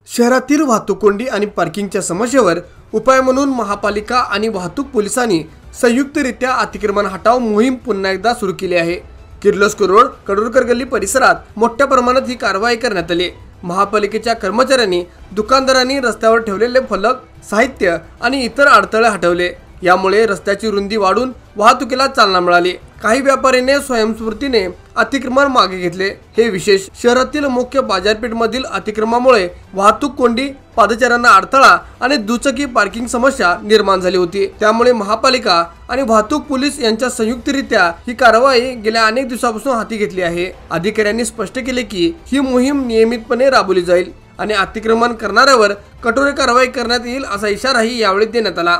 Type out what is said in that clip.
शहरातील वाहतूक कोंडी आणि पार्किंगच्या समस्येवर उपाय म्हणून महापालिका आणि वाहतूक पोलिसांनी संयुक्तरित्या अतिक्रमण हटाव मोहीम पुन्हा एकदा सुरू केली आहे। किर्लोस्कर रोड, कडुरकर गल्ली परिसरात मोठ्या प्रमाणात ही कारवाई करण्यात आली। महापालिकेच्या कर्मचाऱ्यांनी दुकानदारांनी रस्त्यावर ठेवलेले फलक, साहित्य आणि इतर अडथळे हटवले। यामुळे रस्त्याची रुंदी वाढून वाहतुकीला चालना मिळाली। काही व्यापाऱ्यांनी स्वयंस्फूर्तीने अतिक्रमण मागे घेतले। हे विशेष, शहरातील मुख्य बाजारपेठमधील अतिक्रमणामुळे वाहतूक कोंडी, पादचाऱ्यांना अडथळा आणि दुचाकी पार्किंग समस्या निर्माण झाली होती। त्यामुळे महापालिका आणि वाहतूक पोलीस यांच्या संयुक्तरित्या ही कारवाई गेल्या अनेक दिवसांपासून हाती घेतली आहे। अधिकाऱ्यांनी स्पष्ट केले की ही मोहीम नियमितपणे राबवली जाईल आणि अतिक्रमण करणाऱ्यावर कठोर कारवाई करण्यात येईल असा इशाराही यावेळी देण्यात आला।